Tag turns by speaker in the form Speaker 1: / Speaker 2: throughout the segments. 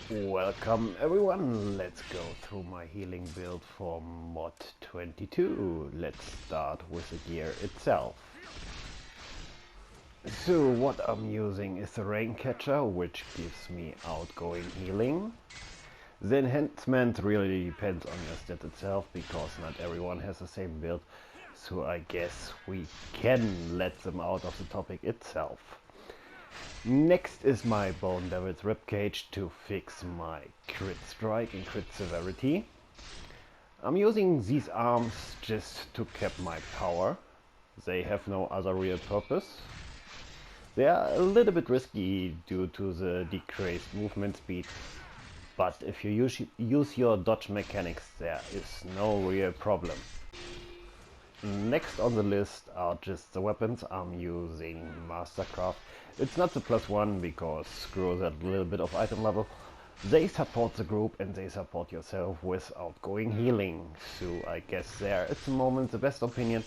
Speaker 1: Welcome everyone, let's go through my healing build for mod 22. Let's start with the gear itself. So what I'm using is the rain catcher, which gives me outgoing healing. The enhancement really depends on your stat itself, because not everyone has the same build, so I guess we can let them out of the topic itself. Next is my Bone Devil's Ribcage to fix my crit strike and crit severity. I'm using these arms just to cap my power. They have no other real purpose. They are a little bit risky due to the decreased movement speed, but if you use your dodge mechanics, there is no real problem. Next on the list are just the weapons. I'm using Mastercraft. It's not the +1 because screw that little bit of item level. They support the group and they support yourself with outgoing healing. So I guess there at the moment the best opinion,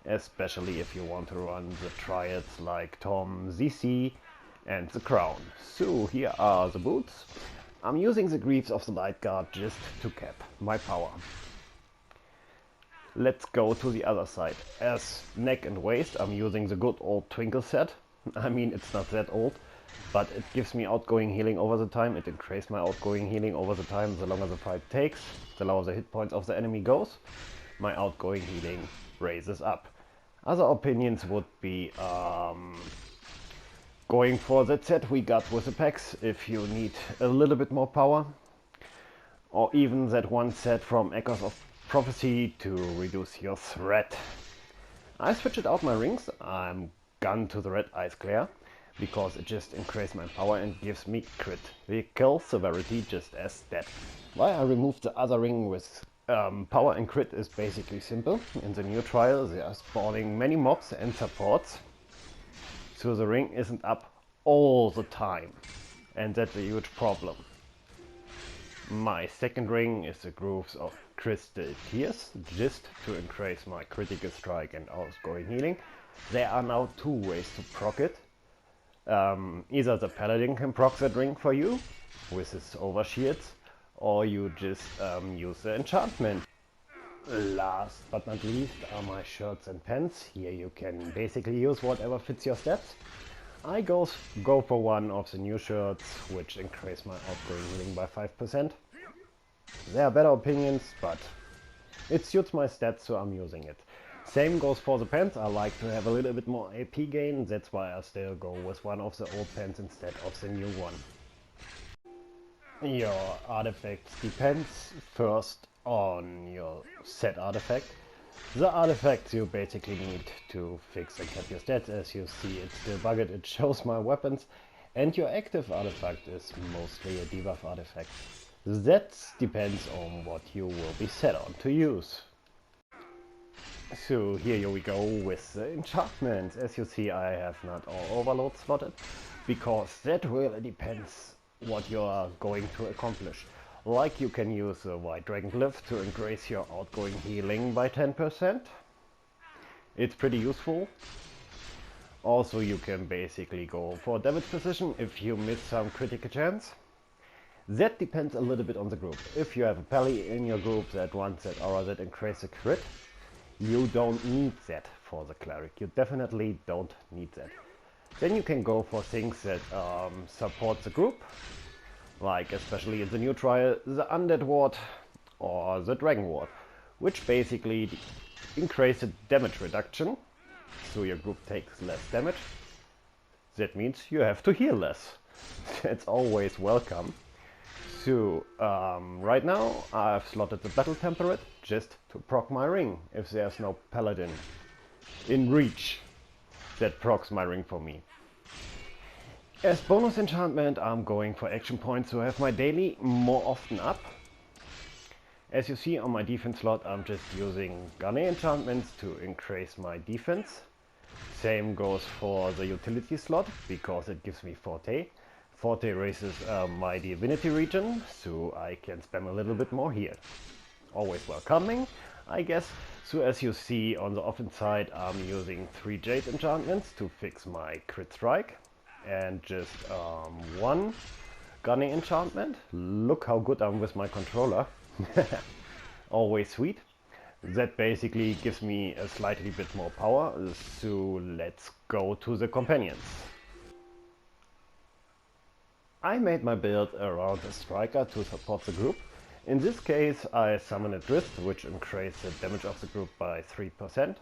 Speaker 1: especially if you want to run the triads like Tom, ZC and the Crown. So here are the boots. I'm using the Greaves of the Light Guard just to cap my power. Let's go to the other side. As neck and waist, I'm using the good old Twinkle set. I mean, it's not that old, but it gives me outgoing healing over the time. It increases my outgoing healing over the time. The longer the fight takes, the lower the hit points of the enemy goes, my outgoing healing raises up. Other opinions would be going for that set we got with the packs if you need a little bit more power, or even that one set from Echoes of Prophecy to reduce your threat. I switched out my rings. I'm gone to the red ice glare because it just increases my power and gives me crit kill severity just as that. Why I removed the other ring with power and crit is basically simple. In the new trial they are spawning many mobs and supports, so the ring isn't up all the time, and that's a huge problem. My second ring is the Grooves of Crystal Tears, just to increase my critical strike and outgoing healing. There are now two ways to proc it. Either the Paladin can proc that ring for you with his overshields, or you just use the enchantment. Last but not least are my shirts and pants. Here you can basically use whatever fits your stats. I go for one of the new shirts, which increase my outgoing healing by 5%. There are better opinions, but it suits my stats, so I'm using it. Same goes for the pants. I like to have a little bit more AP gain, that's why I still go with one of the old pants instead of the new one. Your artifacts depends first on your set artifact. The artifacts you basically need to fix and cap your stats. As you see, it's still bugged, it shows my weapons, and your active artifact is mostly a debuff artifact. That depends on what you will be set on to use. So here we go with the enchantments. As you see, I have not all overload slotted, because that really depends what you are going to accomplish. Like, you can use the White Dragon Glyph to increase your outgoing healing by 10%. It's pretty useful. Also, you can basically go for Devil's Precision if you miss some critical chance. That depends a little bit on the group. If you have a pally in your group that wants that aura that increases the crit, you don't need that for the cleric. You definitely don't need that. Then you can go for things that support the group, like especially in the new trial, the Undead Ward or the Dragon Ward, which basically increase the damage reduction, so your group takes less damage. That means you have to heal less. That's always welcome. So right now I've slotted the Battle Temperate just to proc my ring if there's no paladin in reach that procs my ring for me. As bonus enchantment, I'm going for action points to have my daily more often up. As you see on my defense slot, I'm just using gunny enchantments to increase my defense. Same goes for the utility slot, because it gives me Forte. Forte raises my divinity region, so I can spam a little bit more here. Always welcoming, I guess. So as you see on the offense side, I'm using 3 Jade enchantments to fix my crit strike, and just one Gunning enchantment. Look how good I'm with my controller. Always sweet. That basically gives me a slightly bit more power, so let's go to the companions. I made my build around a striker to support the group. In this case I summon a Drist, which increases the damage of the group by 3%.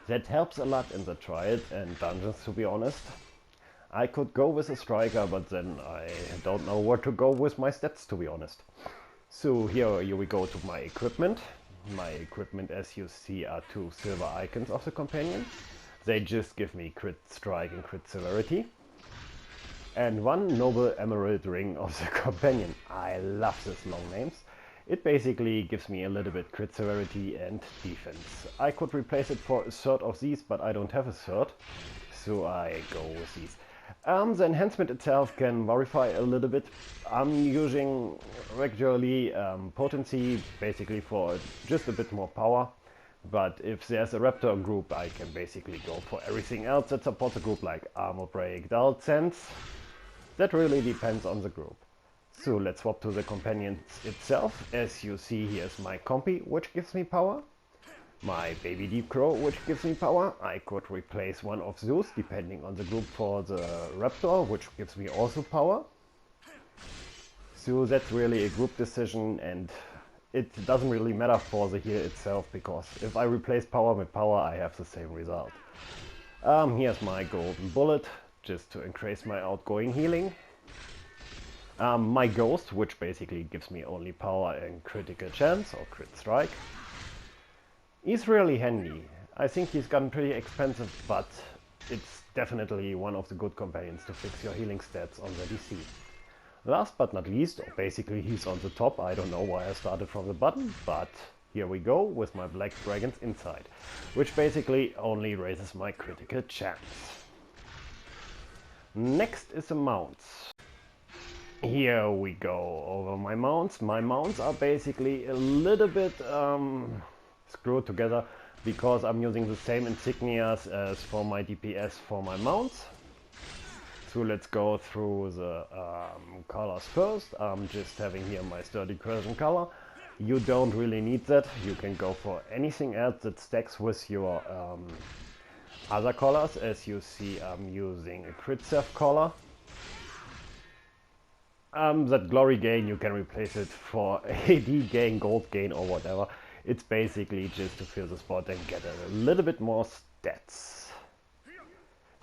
Speaker 1: That helps a lot in the trials and dungeons, to be honest. I could go with a striker, but then I don't know where to go with my stats, to be honest. So here we go to my equipment. My equipment, as you see, are 2 silver icons of the companion. They just give me crit strike and crit severity. And 1 noble emerald ring of the companion. I love these long names. It basically gives me a little bit crit severity and defense. I could replace it for a third of these, but I don't have a third, so I go with these. The enhancement itself can verify a little bit. I'm using regularly potency, basically for just a bit more power. But if there's a raptor group, I can basically go for everything else that supports a group, like armor break, dull sense. That really depends on the group. So let's swap to the companions itself. As you see, here's my compy, which gives me power. My baby deep crow, which gives me power. I could replace one of those depending on the group for the raptor, which gives me also power. So that's really a group decision, and it doesn't really matter for the heal itself, because if I replace power with power, I have the same result. Here's my golden bullet, just to increase my outgoing healing. My ghost, which basically gives me only power and critical chance or crit strike. He's really handy. I think he's gotten pretty expensive, but it's definitely one of the good companions to fix your healing stats on the DC. Last but not least, or basically he's on the top, I don't know why I started from the bottom, but here we go with my Black Dragon's Insight, which basically only raises my critical chance. Next is the mounts. Here we go over my mounts. My mounts are basically a little bit screwed together, because I'm using the same insignias as for my DPS for my mounts. So let's go through the colors first. I'm just having here my sturdy Persian color. You don't really need that. You can go for anything else that stacks with your other colors. As you see, I'm using a crit save color. That glory gain, you can replace it for AD gain, gold gain, or whatever. It's basically just to fill the spot and get a little bit more stats.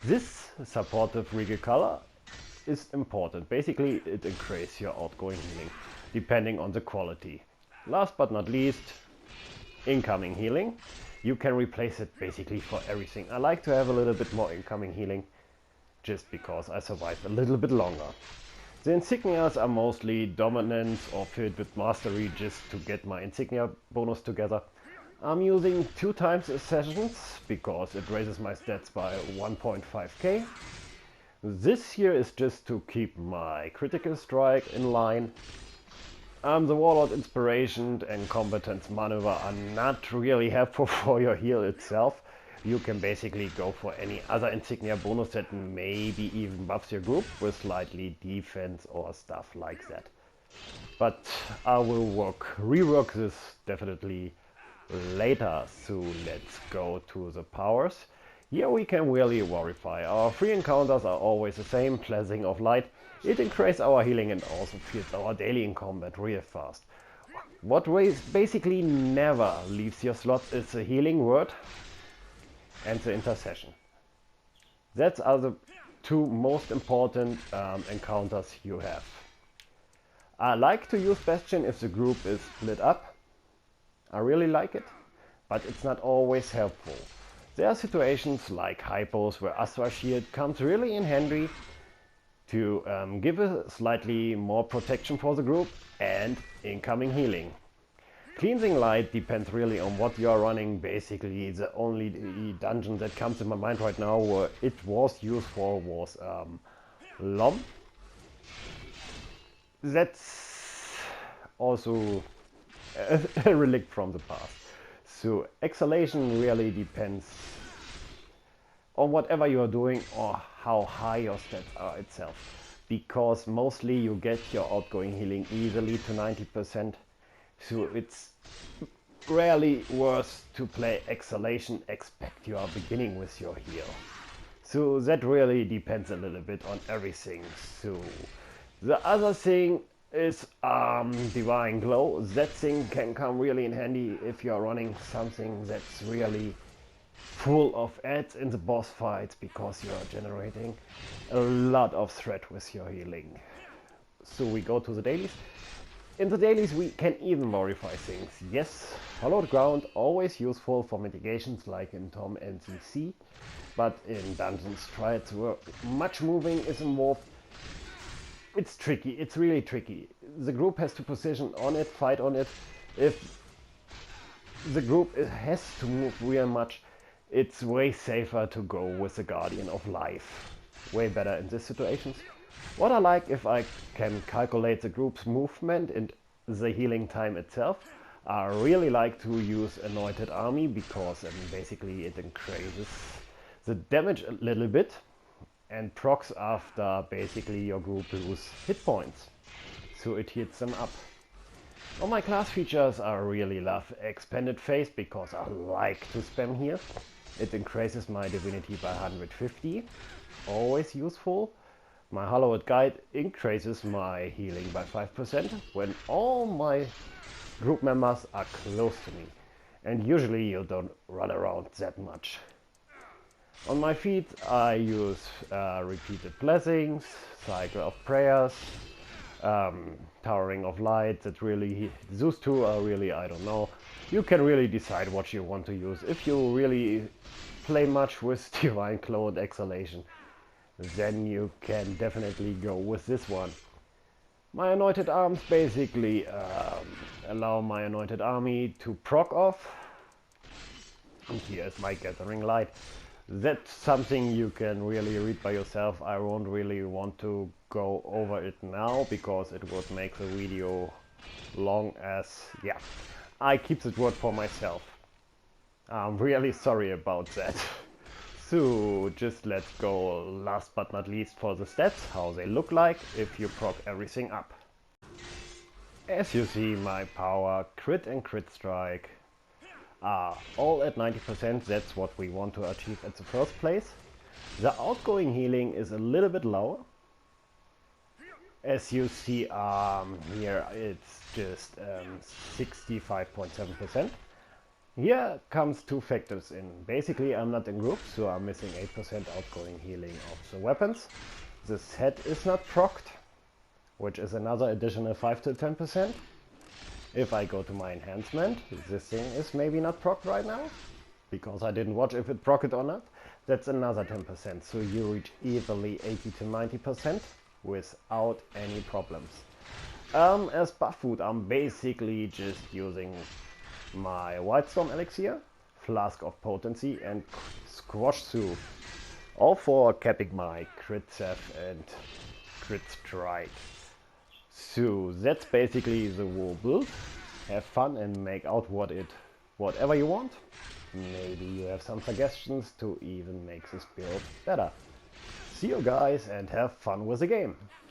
Speaker 1: This supportive regal color is important. Basically, it increases your outgoing healing, depending on the quality. Last but not least, incoming healing. You can replace it basically for everything. I like to have a little bit more incoming healing, just because I survive a little bit longer. The insignias are mostly dominance or filled with mastery, just to get my insignia bonus together. I'm using 2 times sessions, because it raises my stats by 1.5k. This here is just to keep my critical strike in line. The Warlord Inspiration and Competence Maneuver are not really helpful for your heal itself. You can basically go for any other insignia bonus that maybe even buffs your group with slightly defense or stuff like that. But I will rework this definitely later, so let's go to the powers. Here we can really verify. Our 3 encounters are always the same. Blessing of Light. It increases our healing and also feels our daily in combat real fast. What basically never leaves your slots is the healing word and the intercession. That's are the 2 most important encounters you have. I like to use Bastion if the group is split up. I really like it, but it's not always helpful. There are situations like hypos where Astra Shield comes really in handy to give a slightly more protection for the group and incoming healing. Cleansing Light depends really on what you are running. Basically, the only dungeon that comes to my mind right now where it was used for was LOM. That's also a relic from the past. So exhalation really depends on whatever you are doing or how high your stats are itself. because mostly you get your outgoing healing easily to 90%, so it's rarely worth to play Exhalation, expect you are beginning with your heal. So that really depends a little bit on everything. So the other thing is Divine Glow. That thing can come really in handy if you are running something that's really full of ads in the boss fights, because you are generating a lot of threat with your healing. So we go to the dailies. In the dailies we can even modify things. Yes, Hallowed Ground, always useful for mitigations like in Tom and CC, but in dungeons trials where much moving is involved, it's tricky, it's really tricky. The group has to position on it, fight on it. If the group has to move real much, it's way safer to go with the Guardian of Life. Way better in these situations. What I like, if I can calculate the group's movement and the healing time itself, I really like to use Anointed Army, because basically it increases the damage a little bit and procs after basically your group lose hit points. So it hits them up. On my class features, I really love Expanded Phase, because I like to spam here. It increases my divinity by 150, always useful. My Hallowed Guide increases my healing by 5% when all my group members are close to me. And usually you don't run around that much. On my feet I use Repeated Blessings, Cycle of Prayers, Towering of Light. That really, those two are really, I don't know. You can really decide what you want to use. If you really play much with Divine Glow and Exhalation, then you can definitely go with this one. My Anointed Arms basically allow my Anointed Army to proc off. And here's my Gathering Light. That's something you can really read by yourself. I won't really want to go over it now, because it would make the video long as, yeah. I keep that word for myself. I'm really sorry about that. So just let's go last but not least for the stats, how they look like if you proc everything up. As you see, my power, crit and crit strike are all at 90%. That's what we want to achieve at the first place. The outgoing healing is a little bit lower. As you see here, it's just 65.7%. Here comes two factors in. Basically, I'm not in groups, so I'm missing 8% outgoing healing of the weapons. The set is not procced, which is another additional 5 to 10%. If I go to my enhancement, this thing is maybe not procced right now, because I didn't watch if it procced or not. That's another 10%, so you reach easily 80 to 90% without any problems. As buff food, I'm basically just using my Wildstorm Elixir, Flask of Potency and Squash Soup, all for capping my crit save and crit strike. So that's basically the whole build. Have fun and make out whatever you want. Maybe you have some suggestions to even make this build better. See you guys and have fun with the game.